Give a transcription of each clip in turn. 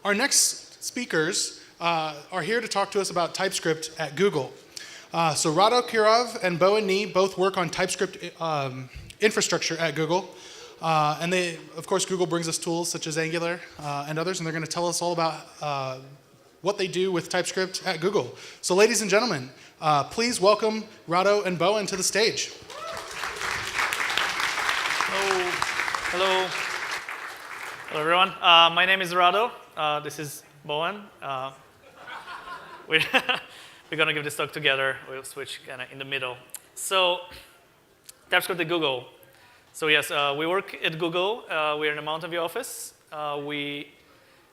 Our next speakers are here to talk to us about TypeScript at Google. So Rado, Kirov, and Bowen both work on TypeScript infrastructure at Google. And they, of course, Google brings us tools such as Angular and others, and they're going to tell us all about what they do with TypeScript at Google. So ladies and gentlemen, please welcome Rado and Bowen to the stage. Hello. Hello, everyone. My name is Rado. This is Bowen. We're going to give this talk together. We'll switch kind of in the middle. So, TypeScript at Google. So yes, we work at Google. We're in the Mountain View office. We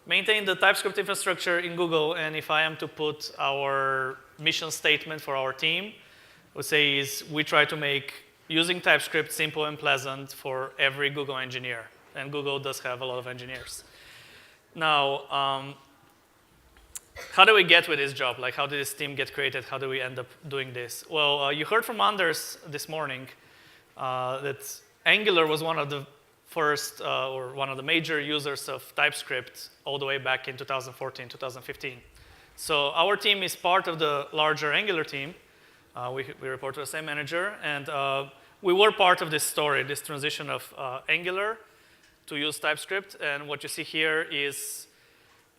maintain the TypeScript infrastructure in Google. And if I am to put our mission statement for our team, I would say is we try to make using TypeScript simple and pleasant for every Google engineer. And Google does have a lot of engineers. Now, how do we get with this job? Like, how did this team get created? How do we end up doing this? Well, you heard from Anders this morning that Angular was one of the first or one of the major users of TypeScript all the way back in 2014, 2015. So our team is part of the larger Angular team. We report to the same manager. And we were part of this story, this transition of Angular to use TypeScript. And what you see here is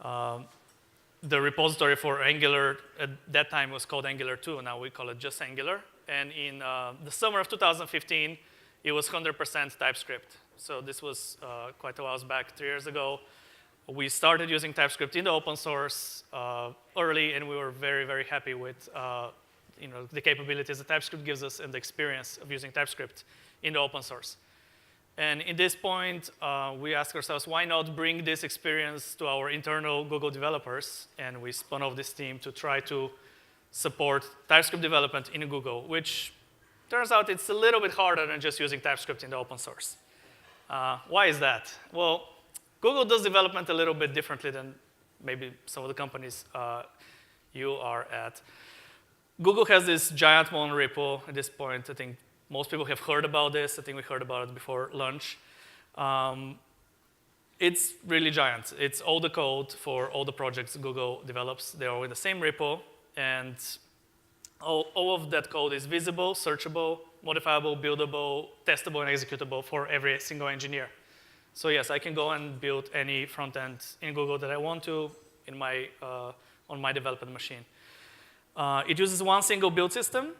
the repository for Angular. At that time was called Angular 2. Now we call it just Angular. And in the summer of 2015, it was 100% TypeScript. So this was quite a while back, 3 years ago. We started using TypeScript in the open source early, and we were very, very happy with the capabilities that TypeScript gives us and the experience of using TypeScript in the open source. And in this point, we asked ourselves, why not bring this experience to our internal Google developers? And we spun off this team to try to support TypeScript development in Google, which turns out it's a little bit harder than just using TypeScript in the open source. Why is that? Well, Google does development a little bit differently than maybe some of the companies you are at. Google has this giant monorepo at this point. I think most people have heard about this. I think we heard about it before lunch. It's really giant. It's all the code for all the projects Google develops. They're all in the same repo. And all of that code is visible, searchable, modifiable, buildable, testable, and executable for every single engineer. So yes, I can go and build any front end in Google that I want to in my, on my development machine. It uses one single build system.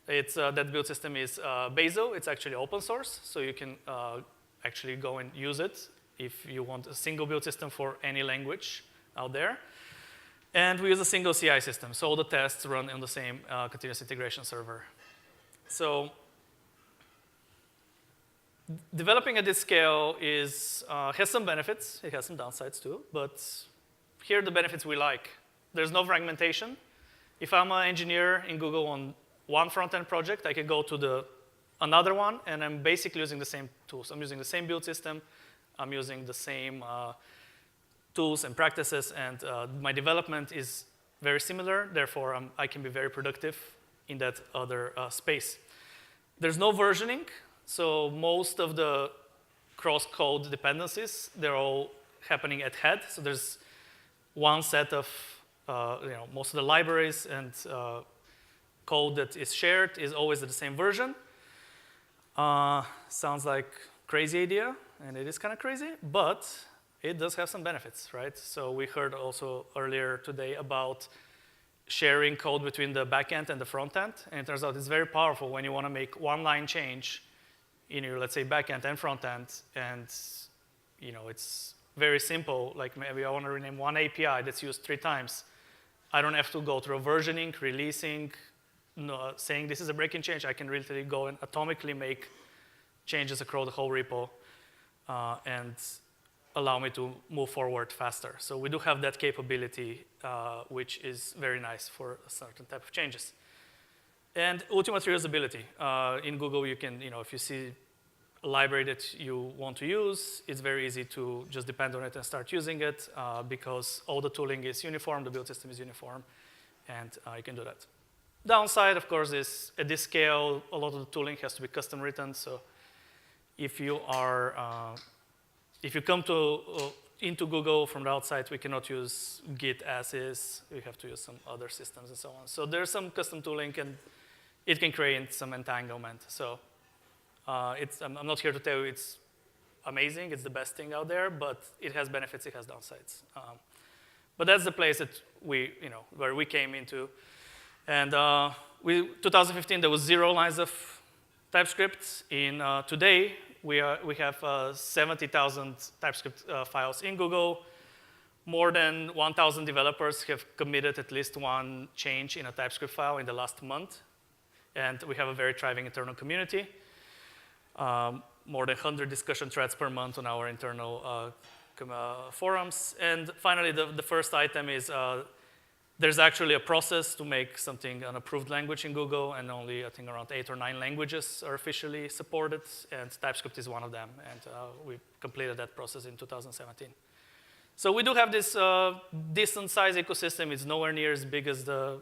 That build system is Bazel. It's actually open source, so you can actually go and use it if you want a single build system for any language out there. And we use a single CI system, so all the tests run on the same continuous integration server. So developing at this scale has some benefits. It has some downsides too, but here are the benefits we like. There's no fragmentation. If I'm an engineer in Google on one front-end project, I can go to another one, and I'm basically using the same tools. I'm using the same build system. I'm using the same tools and practices, and my development is very similar. Therefore, I can be very productive in that other space. There's no versioning, so most of the cross-code dependencies, they're all happening at head. So there's one set of, most of the libraries and code that is shared is always at the same version. Sounds like crazy idea, and it is kind of crazy, but it does have some benefits, right? So we heard also earlier today about sharing code between the backend and the front end, and it turns out it's very powerful when you want to make one line change in your, let's say, backend and front end, and it's very simple. Like maybe I want to rename one API that's used 3 times. I don't have to go through a versioning, releasing, saying this is a breaking change. I can really go and atomically make changes across the whole repo and allow me to move forward faster. So we do have that capability, which is very nice for a certain type of changes. And ultimate reusability. In Google, you can, if you see a library that you want to use, it's very easy to just depend on it and start using it because all the tooling is uniform, the build system is uniform, and you can do that. Downside, of course, is at this scale, a lot of the tooling has to be custom written. So if you come to into Google from the outside, we cannot use Git as is. We have to use some other systems and so on. So there's some custom tooling, and it can create some entanglement. So I'm not here to tell you it's amazing, it's the best thing out there, but it has benefits, it has downsides. But that's the place that where we came into. And 2015, there was 0 lines of TypeScript. Today, we have 70,000 TypeScript files in Google. More than 1,000 developers have committed at least one change in a TypeScript file in the last month. And we have a very thriving internal community. More than 100 discussion threads per month on our internal forums. And finally, the first item is there's actually a process to make something an approved language in Google, and only, I think, around 8 or 9 languages are officially supported, and TypeScript is one of them. And we completed that process in 2017. So we do have this decent-sized ecosystem. It's nowhere near as big as the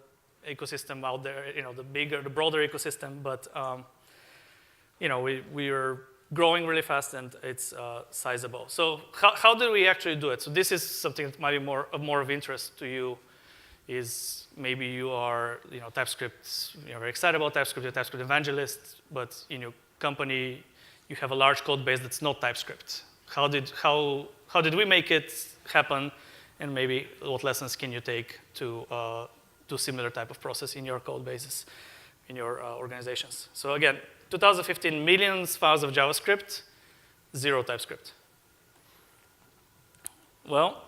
ecosystem out there, the broader ecosystem, but we are growing really fast, and it's sizable. So how do we actually do it? So this is something that might be more of interest to you. Is maybe you are TypeScript, you're very excited about TypeScript, you're a TypeScript evangelist, but in your company you have a large code base that's not TypeScript. How did we make it happen, and maybe what lessons can you take to do similar type of process in your code bases, in your organizations? So again, 2015, millions files of JavaScript, 0 TypeScript. Well,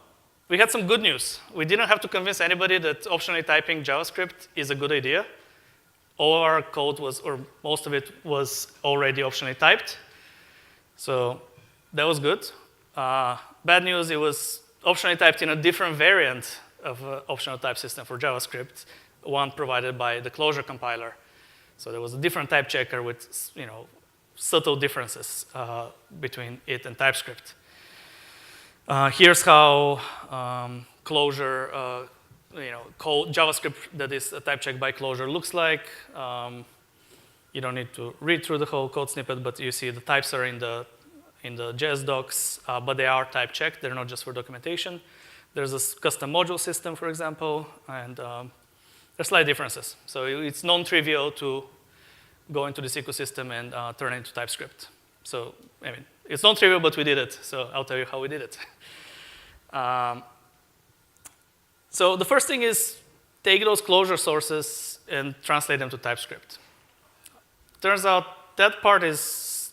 we had some good news. We didn't have to convince anybody that optionally typing JavaScript is a good idea. All our code was, or most of it was already optionally typed. So that was good. Bad news, it was optionally typed in a different variant of optional type system for JavaScript, one provided by the Clojure compiler. So there was a different type checker with subtle differences between it and TypeScript. Here's how Clojure, JavaScript that is a type check by Clojure looks like. You don't need to read through the whole code snippet, but you see the types are in the JS docs, but they are type checked. They're not just for documentation. There's a custom module system, for example, and there's slight differences. So it's non-trivial to go into this ecosystem and turn it into TypeScript. So, I mean, it's non-trivial, but we did it. So I'll tell you how we did it. So the first thing is take those Clojure sources and translate them to TypeScript. Turns out that part is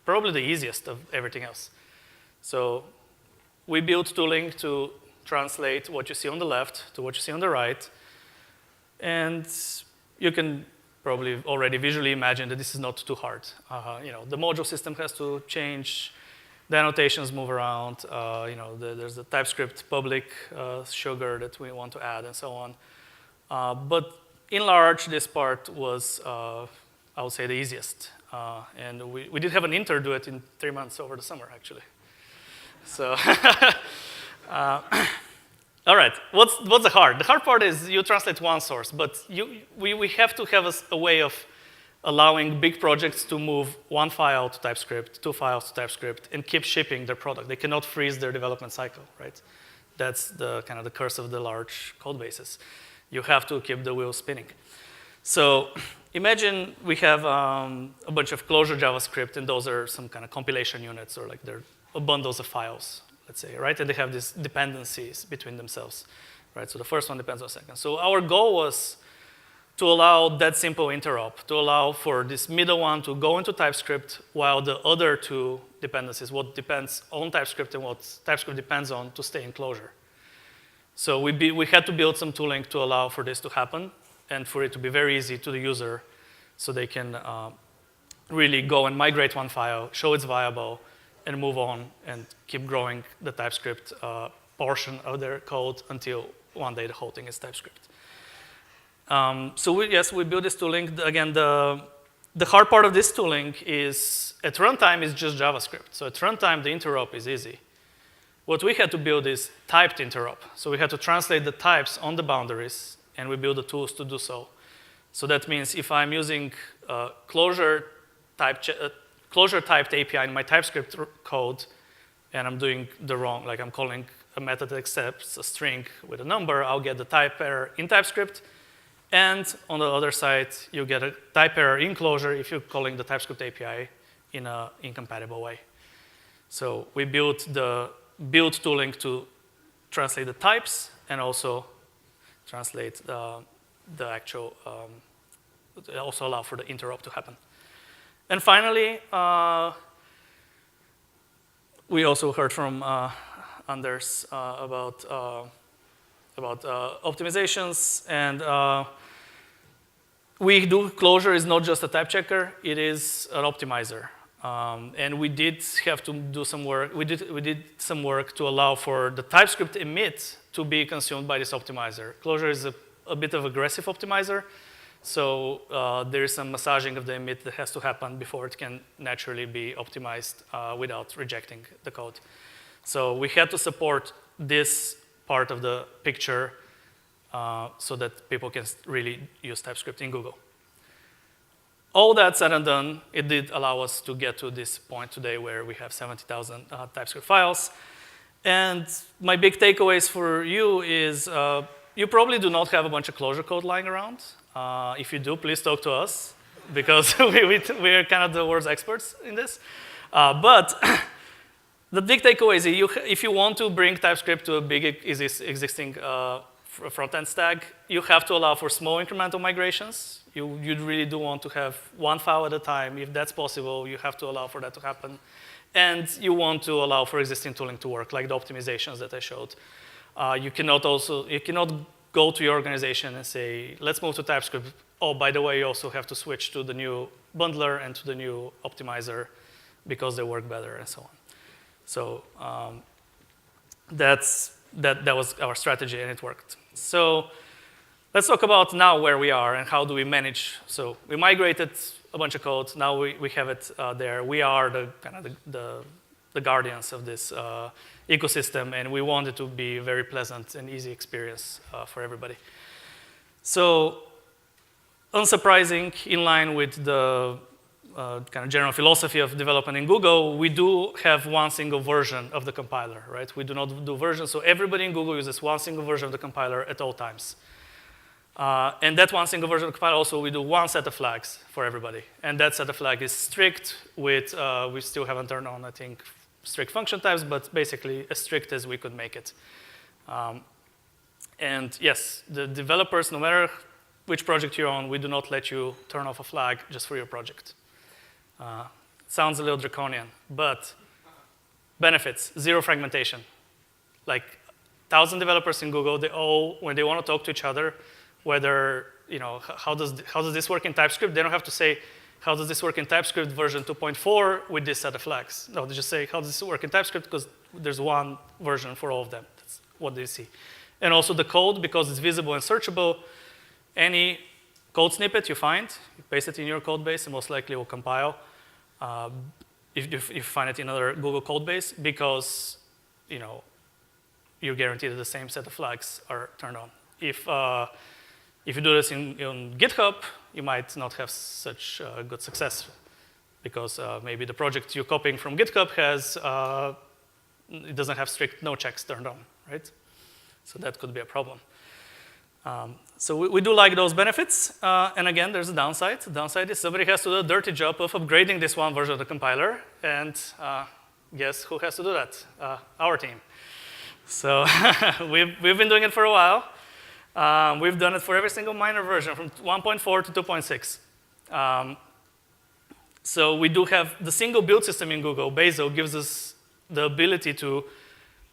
probably the easiest of everything else. So we built tooling to translate what you see on the left to what you see on the right. And you can probably already visually imagine that this is not too hard. The module system has to change, the annotations move around, there's the TypeScript public sugar that we want to add and so on. But in large, this part was, I would say, the easiest. And we did have an intern do it in 3 months over the summer, actually. So, all right, what's the hard? The hard part is you translate one source, but we have to have a way of allowing big projects to move one file to TypeScript, 2 files to TypeScript, and keep shipping their product. They cannot freeze their development cycle, right? That's the kind of the curse of the large code bases. You have to keep the wheel spinning. So imagine we have a bunch of Clojure JavaScript, and those are some kind of compilation units, or like they're bundles of files, let's say, right? And they have these dependencies between themselves, right? So the first one depends on the second. So our goal was to allow that simple interop, to allow for this middle one to go into TypeScript, while the other 2 dependencies, what depends on TypeScript and what TypeScript depends on, to stay in Clojure. So we had to build some tooling to allow for this to happen, and for it to be very easy to the user, so they can really go and migrate one file, show it's viable, and move on and keep growing the TypeScript portion of their code until one day the whole thing is TypeScript. So we built this tooling. Again, the hard part of this tooling is at runtime is just JavaScript. So at runtime, the interop is easy. What we had to build is typed interop. So we had to translate the types on the boundaries, and we built the tools to do so. So that means if I'm using Clojure typed API in my TypeScript code, and I'm doing the wrong, like I'm calling a method that accepts a string with a number, I'll get the type error in TypeScript. And on the other side, you get a type error in Clojure if you're calling the TypeScript API in an incompatible way. So we built the build tooling to translate the types and also translate the actual, also allow for the interrupt to happen. And finally, we also heard from Anders about optimizations, and Clojure is not just a type checker, it is an optimizer. And we did have to do some work. We did some work to allow for the TypeScript emit to be consumed by this optimizer. Clojure is a bit of aggressive optimizer, so there is some massaging of the emit that has to happen before it can naturally be optimized without rejecting the code. So we had to support this part of the picture so that people can really use TypeScript in Google. All that said and done, it did allow us to get to this point today where we have 70,000 TypeScript files. And my big takeaways for you is you probably do not have a bunch of Clojure code lying around. If you do, please talk to us, because we are kind of the world's experts in this. But the big takeaway is if you want to bring TypeScript to a big existing front-end stack, you have to allow for small incremental migrations. You really do want to have one file at a time. If that's possible, you have to allow for that to happen. And you want to allow for existing tooling to work, like the optimizations that I showed. You cannot go to your organization and say, let's move to TypeScript. Oh, by the way, you also have to switch to the new bundler and to the new optimizer because they work better and so on. So that was our strategy, and it worked. So let's talk about now where we are and how do we manage. So we migrated a bunch of code. Now we have it there. We are the guardians of this ecosystem, and we want it to be a very pleasant and easy experience for everybody. So unsurprising, in line with the kind of general philosophy of development in Google, we do have one single version of the compiler, right? We do not do versions, so everybody in Google uses one single version of the compiler at all times. And that one single version of the compiler also, we do one set of flags for everybody. And that set of flag is strict with, we still haven't turned on, I think, strict function types, but basically as strict as we could make it. And yes, the developers, no matter which project you're on, we do not let you turn off a flag just for your project. Sounds a little draconian, but benefits, zero fragmentation. Like 1,000 developers in Google, they all, when they want to talk to each other, whether, how does this work in TypeScript, they don't have to say, how does this work in TypeScript version 2.4 with this set of flags? No, they just say, how does this work in TypeScript? Because there's one version for all of them. That's what they see. And also the code, because it's visible and searchable, any code snippet you find, you paste it in your code base, and most likely will compile if you find it in another Google code base, because you're guaranteed that the same set of flags are turned on. If you do this in GitHub, you might not have such good success, because maybe the project you're copying from GitHub it doesn't have strict no checks turned on, right? So that could be a problem. So we do like those benefits. And again, there's a downside. The downside is somebody has to do the dirty job of upgrading this one version of the compiler. And guess who has to do that? Our team. So we've been doing it for a while. We've done it for every single minor version, from 1.4 to 2.6. So we do have the single build system in Google. Bazel gives us the ability to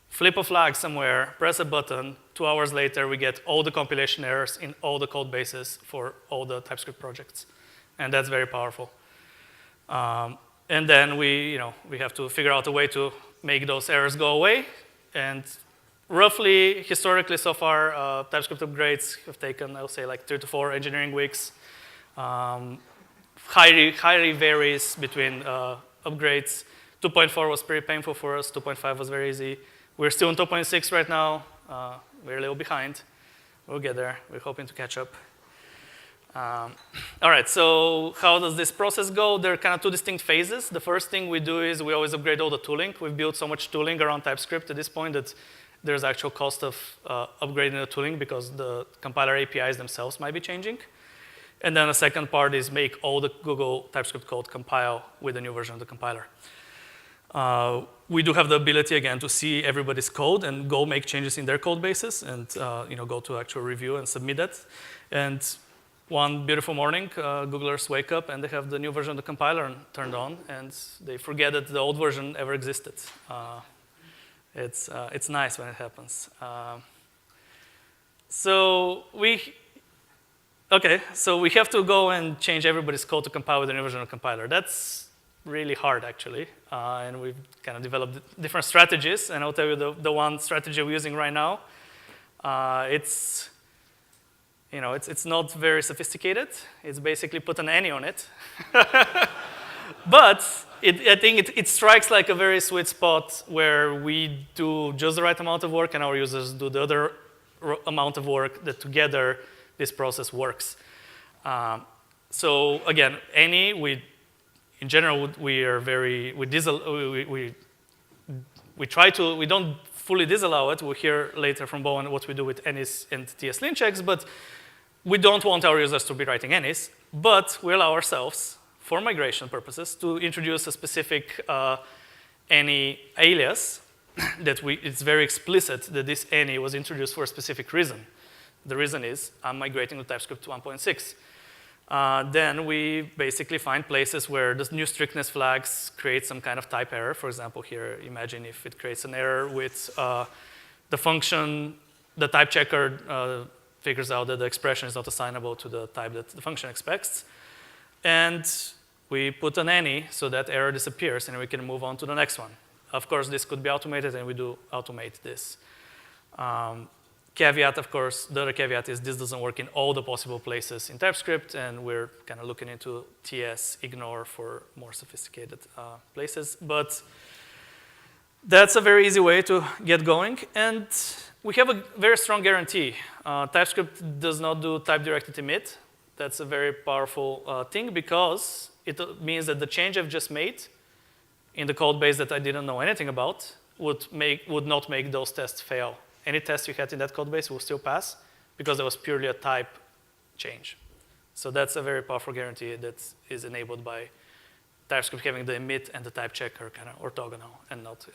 flip a flag somewhere, press a button, 2 hours later, we get all the compilation errors in all the code bases for all the TypeScript projects. And that's very powerful. And then we have to figure out a way to make those errors go away. And roughly, historically so far, TypeScript upgrades have taken, I'll say, like 3 to 4 engineering weeks. Highly varies between upgrades. 2.4 was pretty painful for us. 2.5 was very easy. We're still in 2.6 right now. We're a little behind. We'll get there. We're hoping to catch up. All right, so how does this process go? There are kind of two distinct phases. The first thing we do is we always upgrade all the tooling. We've built so much tooling around TypeScript at this point that there's actual cost of upgrading the tooling because the compiler APIs themselves might be changing. And then the second part is make all the Google TypeScript code compile with the new version of the compiler. We do have the ability, again, to see everybody's code and go make changes in their code bases and go to actual review and submit that. And one beautiful morning, Googlers wake up and they have the new version of the compiler turned on, and they forget that the old version ever existed. It's nice when it happens. So we have to go and change everybody's code to compile with the new version of the compiler. That's really hard, actually, and we've kind of developed different strategies. And I'll tell you the one strategy we're using right now. It's not very sophisticated. It's basically put an any on it. But I think it strikes like a very sweet spot where we do just the right amount of work and our users do the other amount of work that together this process works. So again, any, in general, we don't fully disallow it. We'll hear later from Bowen what we do with any's and TS-lin checks, but we don't want our users to be writing any's, but we allow ourselves, for migration purposes, to introduce a specific any alias it's very explicit that this any was introduced for a specific reason. The reason is I'm migrating to TypeScript 1.6. Then we basically find places where the new strictness flags create some kind of type error. For example, here, imagine if it creates an error with the function, the type checker figures out that the expression is not assignable to the type that the function expects. And we put an any so that error disappears and we can move on to the next one. Of course, this could be automated and we do automate this. Caveat, of course, the other caveat is this doesn't work in all the possible places in TypeScript, and we're kind of looking into TS ignore for more sophisticated places. But that's a very easy way to get going, and we have a very strong guarantee. TypeScript does not do type-directed emit. That's a very powerful thing because it means that the change I've just made in the code base that I didn't know anything about would not make those tests fail. Any test you had in that code base will still pass because it was purely a type change. So that's a very powerful guarantee that is enabled by TypeScript having the emit and the type checker kind of orthogonal and not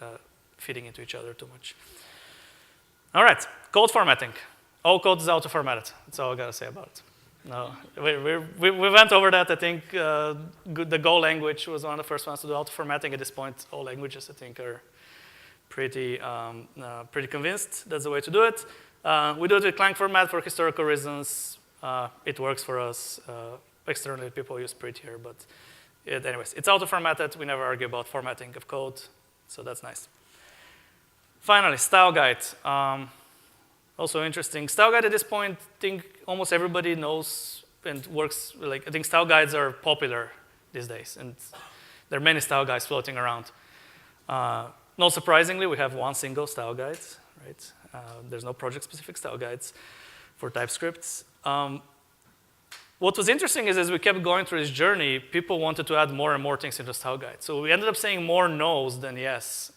feeding into each other too much. All right, code formatting. All code is auto-formatted. That's all I got to say about it. No, we went over that. I think the Go language was one of the first ones to do auto-formatting. At this point, all languages, I think, are pretty convinced that's the way to do it. We do it with Clang format for historical reasons. It works for us. Externally, people use prettier, but anyways, it's auto-formatted. We never argue about formatting of code, so that's nice. Finally, style guide. Also interesting. Style guide at this point, I think almost everybody knows and works. Like I think style guides are popular these days, and there are many style guides floating around. Not surprisingly, we have one single style guide, right? There's no project-specific style guides for TypeScript. What was interesting is as we kept going through this journey, people wanted to add more and more things into the style guide. So we ended up saying more no's than yes.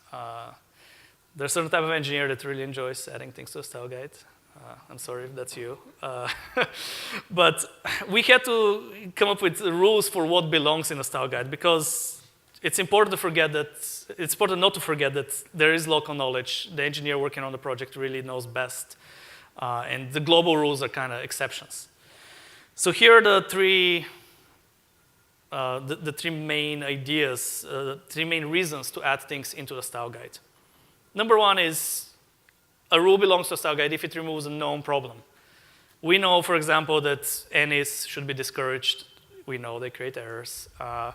There's a certain type of engineer that really enjoys adding things to a style guide. I'm sorry if that's you. But we had to come up with rules for what belongs in a style guide because it's important not to forget that there is local knowledge. The engineer working on the project really knows best. And the global rules are kind of exceptions. So here are the three main ideas, the three main reasons to add things into the style guide. Number one is a rule belongs to a style guide if it removes a known problem. We know, for example, that any's should be discouraged. We know they create errors. The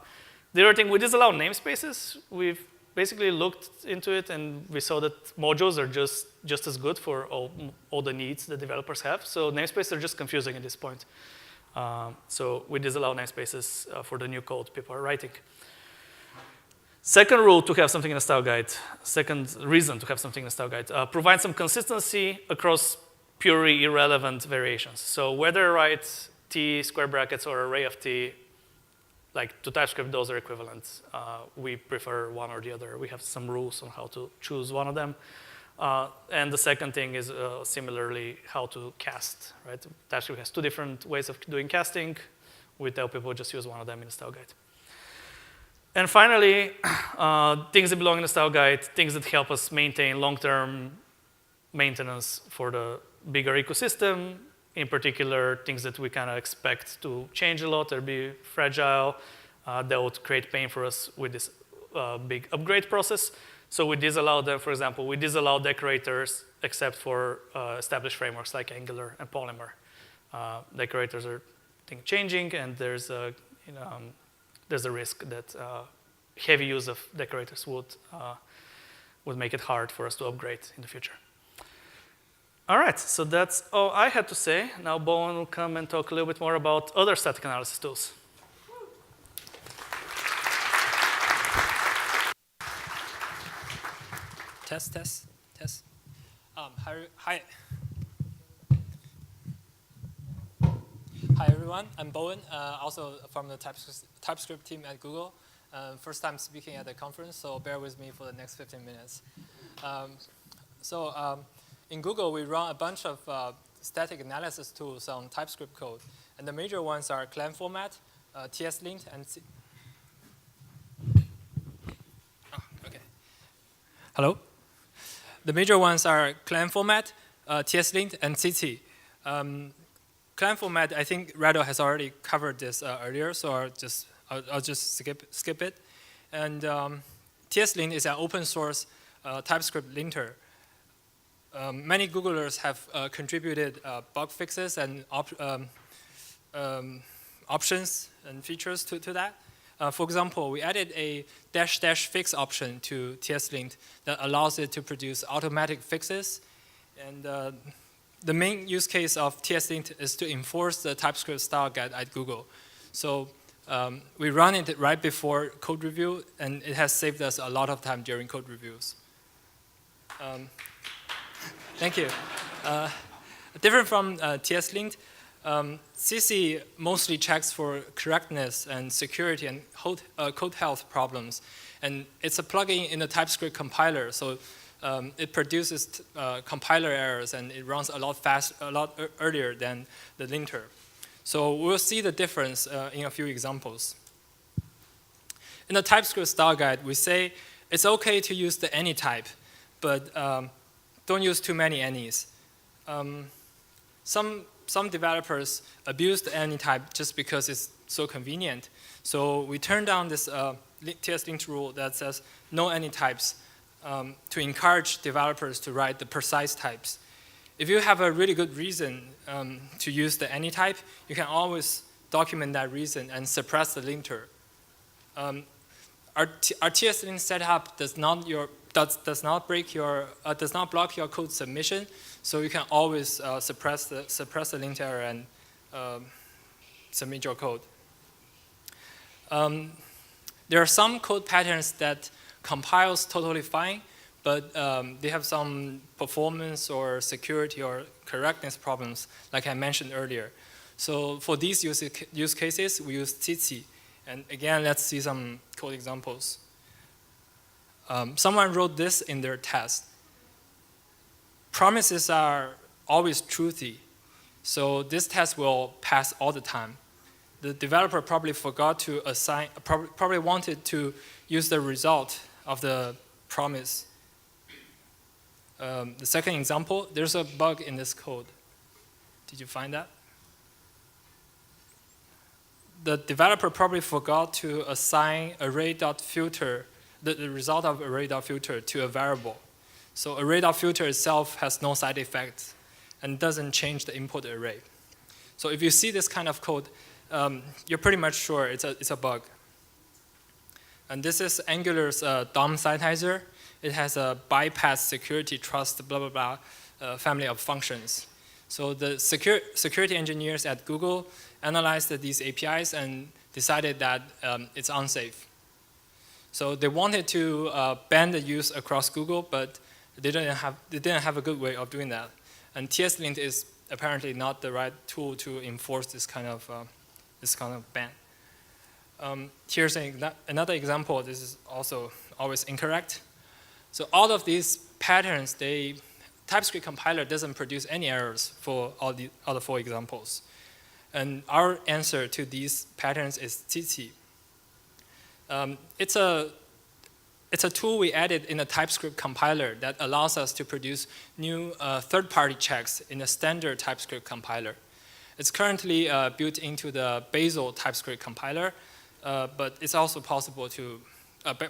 other thing, we disallow namespaces. We've basically looked into it, and we saw that modules are just as good for all the needs that developers have. So namespaces are just confusing at this point. So we disallow namespaces for the new code people are writing. Second rule to have something in a style guide, second reason to have something in a style guide, provide some consistency across purely irrelevant variations. So whether I write T square brackets or array of T, like to TypeScript, those are equivalent. We prefer one or the other. We have some rules on how to choose one of them. And the second thing is similarly how to cast, right? TypeScript has two different ways of doing casting. We tell people just use one of them in the style guide. And finally, things that belong in the style guide, things that help us maintain long-term maintenance for the bigger ecosystem, in particular, things that we kind of expect to change a lot or be fragile, that would create pain for us with this big upgrade process. So we disallow them, for example, we disallow decorators except for established frameworks like Angular and Polymer. Decorators are changing, and there's a risk that heavy use of decorators would make it hard for us to upgrade in the future. All right, so that's all I had to say. Now Bowen will come and talk a little bit more about other static analysis tools. Test. Hi. Hi everyone, I'm Bowen, also from the TypeScript team at Google. First time speaking at the conference, so bear with me for the next 15 minutes. In Google, we run a bunch of static analysis tools on TypeScript code. And the major ones are clam format, TSLint, and Hello? The major ones are clam format, TSLint, and CT. Clam format, I think Rado has already covered this earlier, so I'll just skip it. And TSLint is an open source TypeScript linter. Many Googlers have contributed bug fixes and options and features to that. For example, we added a -- fix option to TSLint that allows it to produce automatic fixes. And the main use case of TSLint is to enforce the TypeScript style guide at Google. So we run it right before code review, and it has saved us a lot of time during code reviews. Thank you. Different from TSLint, CC mostly checks for correctness and security and code health problems. And it's a plugin in the TypeScript compiler, so it produces compiler errors, and it runs a lot earlier than the linter. So we'll see the difference in a few examples. In the TypeScript style guide, we say it's okay to use the any type, but don't use too many any's. Some developers abuse the any type just because it's so convenient. So we turn down this TSLint rule that says no any types to encourage developers to write the precise types. If you have a really good reason to use the any type, you can always document that reason and suppress the linter. Our TSLint setup does not block your code submission, so you can always suppress the linter and submit your code. There are some code patterns that compiles totally fine, but they have some performance or security or correctness problems, like I mentioned earlier. So for these use cases, we use TT. And again, let's see some code examples. Someone wrote this in their test. Promises are always truthy, so this test will pass all the time. The developer probably forgot to assign, probably wanted to use the result of the promise. The second example, there's a bug in this code. Did you find that? The developer probably forgot to assign array.filter, the result of array.filter to a variable. So array.filter itself has no side effects and doesn't change the input array. So if you see this kind of code, you're pretty much sure it's a bug. And this is Angular's DOM sanitizer. It has a bypass, security, trust, blah, blah, blah family of functions. So the security engineers at Google analyzed these APIs and decided that it's unsafe. So they wanted to ban the use across Google, but they didn't have a good way of doing that. And TSLint is apparently not the right tool to enforce this kind of ban. Here's another example. This is also always incorrect. So all of these patterns, TypeScript compiler doesn't produce any errors for all the other 4 examples. And our answer to these patterns is TT. It's a tool we added in a TypeScript compiler that allows us to produce new third-party checks in a standard TypeScript compiler. It's currently built into the Bazel TypeScript compiler, but it's also possible to,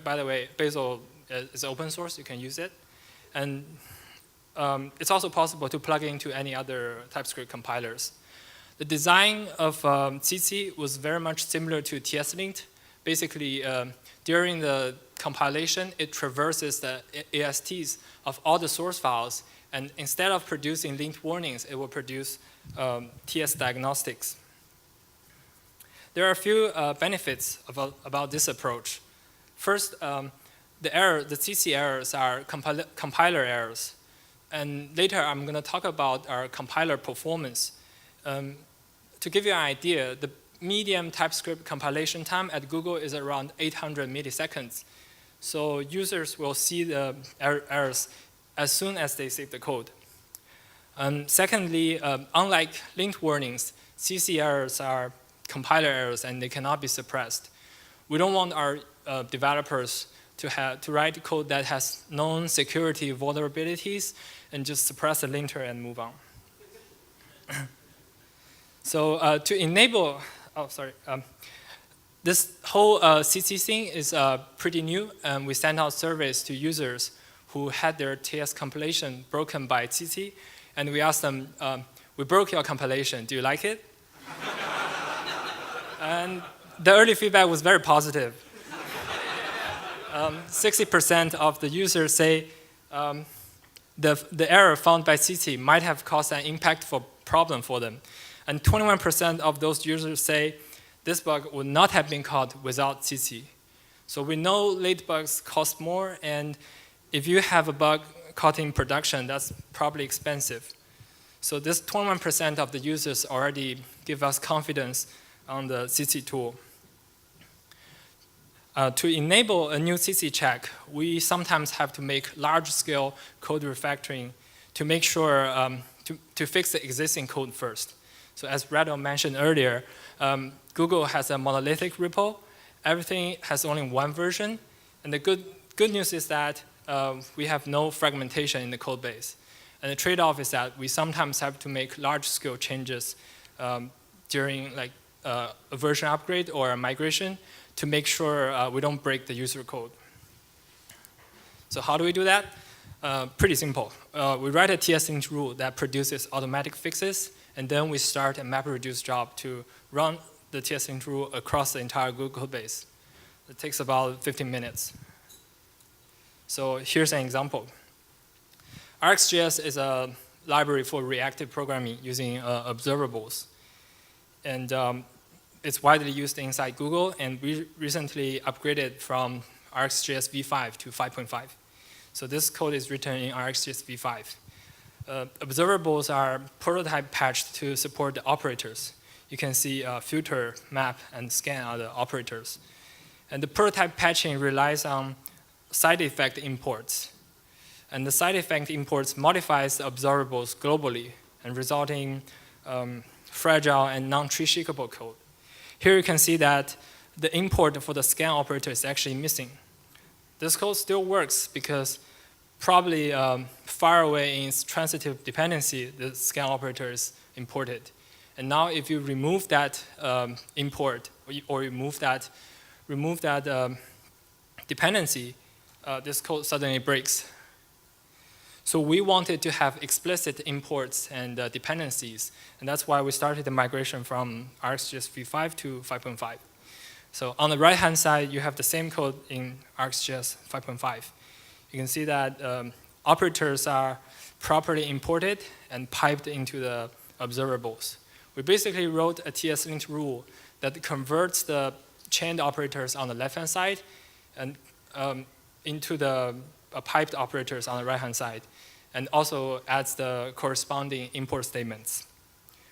by the way, Bazel is open source, you can use it. And it's also possible to plug into any other TypeScript compilers. The design of CC was very much similar to TSLint. Basically, during the compilation, it traverses the ASTs of all the source files, and instead of producing linked warnings, it will produce TS diagnostics. There are a few benefits about this approach. First, the CC errors are compiler errors. And later, I'm going to talk about our compiler performance. To give you an idea, the median TypeScript compilation time at Google is around 800 milliseconds. So users will see the errors as soon as they save the code. Secondly, unlike linked warnings, CC errors are compiler errors and they cannot be suppressed. We don't want our developers to write code that has known security vulnerabilities and just suppress the linter and move on. So to enable, this whole CC thing is pretty new, and we sent out surveys to users who had their TS compilation broken by CC, and we asked them, we broke your compilation, do you like it? And the early feedback was very positive. 60% of the users say the error found by CC might have caused an impactful problem for them. And 21% of those users say this bug would not have been caught without CC. So we know late bugs cost more, and if you have a bug caught in production, that's probably expensive. So this 21% of the users already give us confidence on the CC tool. To enable a new CC check, we sometimes have to make large-scale code refactoring to make sure to fix the existing code first. So as Rado mentioned earlier, Google has a monolithic repo. Everything has only one version. And the good news is that we have no fragmentation in the code base. And the trade-off is that we sometimes have to make large-scale changes during a version upgrade or a migration to make sure we don't break the user code. So how do we do that? Pretty simple. We write a TSLint rule that produces automatic fixes, and then we start a MapReduce job to run the TSLint rule across the entire Google code base. It takes about 15 minutes. So here's an example. RxJS is a library for reactive programming using observables. And it's widely used inside Google, and we recently upgraded from RxJS v5 to 5.5. So this code is written in RxJS v5. Observables are prototype patched to support the operators. You can see filter, map, and scan are the operators. And the prototype patching relies on side effect imports. And the side effect imports modifies the observables globally and resulting fragile and non-tree shakable code. Here you can see that the import for the scan operator is actually missing. This code still works because probably far away in its transitive dependency, the scan operator is imported. And now if you remove that import or remove that dependency, this code suddenly breaks. So we wanted to have explicit imports and dependencies, and that's why we started the migration from RxJS v5 to 5.5. So on the right-hand side, you have the same code in RxJS 5.5. You can see that operators are properly imported and piped into the observables. We basically wrote a TSLint rule that converts the chained operators on the left-hand side and into the piped operators on the right-hand side. and also adds the corresponding import statements.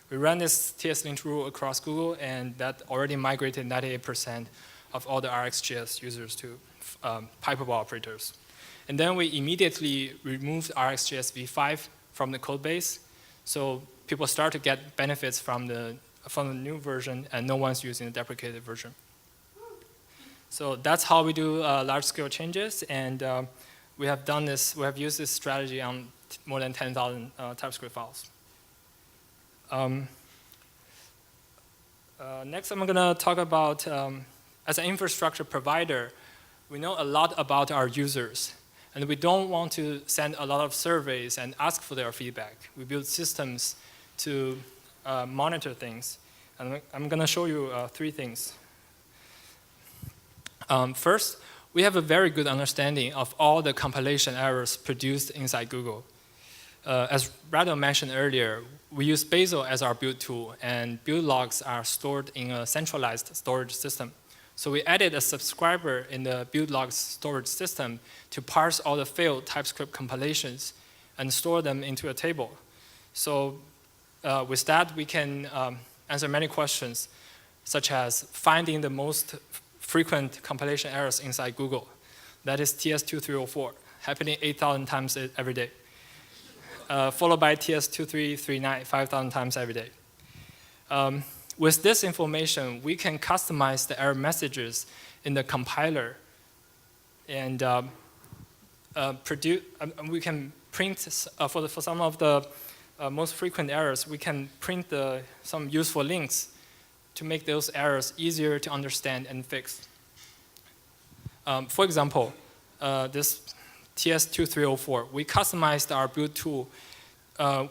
We ran this TS-lint rule across Google, and that already migrated 98% of all the RxJS users to pipeable operators. And then we immediately removed RxJS v5 from the code base, so people start to get benefits from the new version, and no one's using the deprecated version. So that's how we do large-scale changes, and we have done this. We have used this strategy on more than 10,000 TypeScript files. Next, I'm going to talk about, as an infrastructure provider, we know a lot about our users, and we don't want to send a lot of surveys and ask for their feedback. We build systems to monitor things, and I'm going to show you 3 things. First, we have a very good understanding of all the compilation errors produced inside Google. As Rado mentioned earlier, we use Bazel as our build tool, and build logs are stored in a centralized storage system. So we added a subscriber in the build logs storage system to parse all the failed TypeScript compilations and store them into a table. So with that, we can answer many questions, such as finding the most frequent compilation errors inside Google. That is TS2304, happening 8,000 times every day. Followed by TS2339, 5,000 times every day. With this information, we can customize the error messages in the compiler, and we can print, for some of the most frequent errors, we can print some useful links to make those errors easier to understand and fix. For example, this TS2304, we customized our build tool.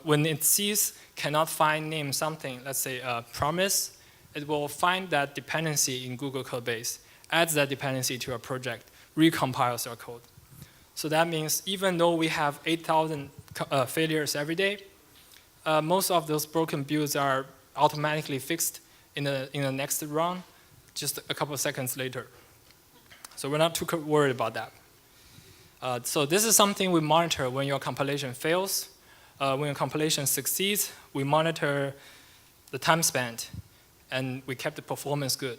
When it sees cannot find name something, let's say promise, it will find that dependency in Google code base, adds that dependency to our project, recompiles our code. So that means even though we have 8,000 failures every day, most of those broken builds are automatically fixed in the next run, just a couple of seconds later. So we're not too worried about that. So this is something we monitor when your compilation fails. When your compilation succeeds, we monitor the time spent, and we kept the performance good.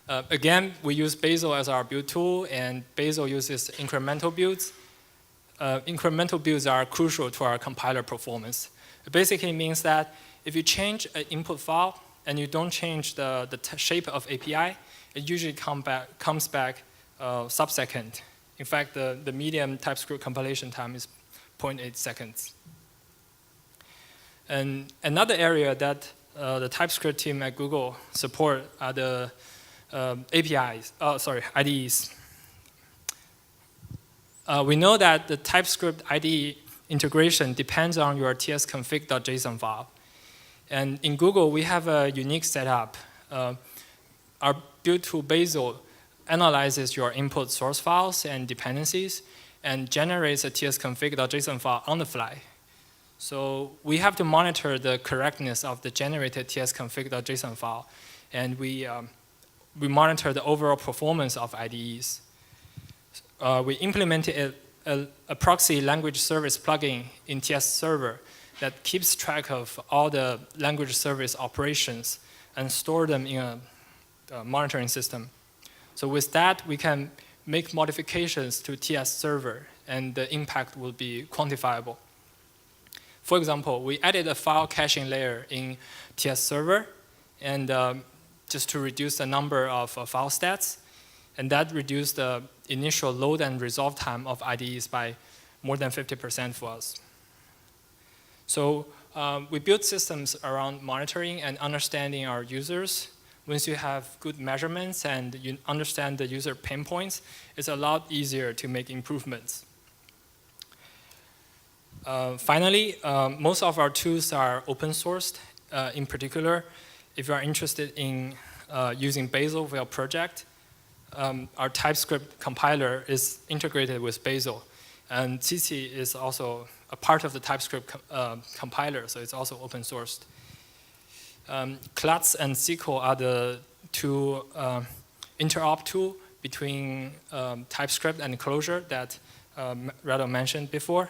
Again, we use Bazel as our build tool, and Bazel uses incremental builds. Incremental builds are crucial to our compiler performance. It basically means that if you change an input file and you don't change the shape of API, it usually comes back sub-second. In fact, the median TypeScript compilation time is 0.8 seconds. And another area that the TypeScript team at Google support are the IDEs. We know that the TypeScript IDE integration depends on your tsconfig.json file. And in Google, we have a unique setup. Our build tool Bazel analyzes your input source files and dependencies and generates a tsconfig.json file on the fly. So we have to monitor the correctness of the generated tsconfig.json file, and we monitor the overall performance of IDEs. We implemented a proxy language service plugin in TS Server that keeps track of all the language service operations and store them in a monitoring system. So with that, we can make modifications to TS Server, and the impact will be quantifiable. For example, we added a file caching layer in TS Server, and just to reduce the number of file stats, and that reduced the initial load and resolve time of IDEs by more than 50% for us. So we built systems around monitoring and understanding our users. Once you have good measurements and you understand the user pain points, it's a lot easier to make improvements. Finally, most of our tools are open sourced. In particular, if you are interested in using Bazel for your project, our TypeScript compiler is integrated with Bazel. And CC is also a part of the TypeScript compiler, so it's also open sourced. Klutz and SQL are the two interop tool between TypeScript and Clojure that Rado mentioned before.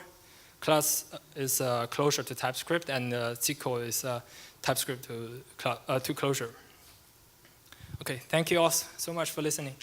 class is closure to TypeScript, and SQL is TypeScript to Closure. Okay, thank you all so much for listening.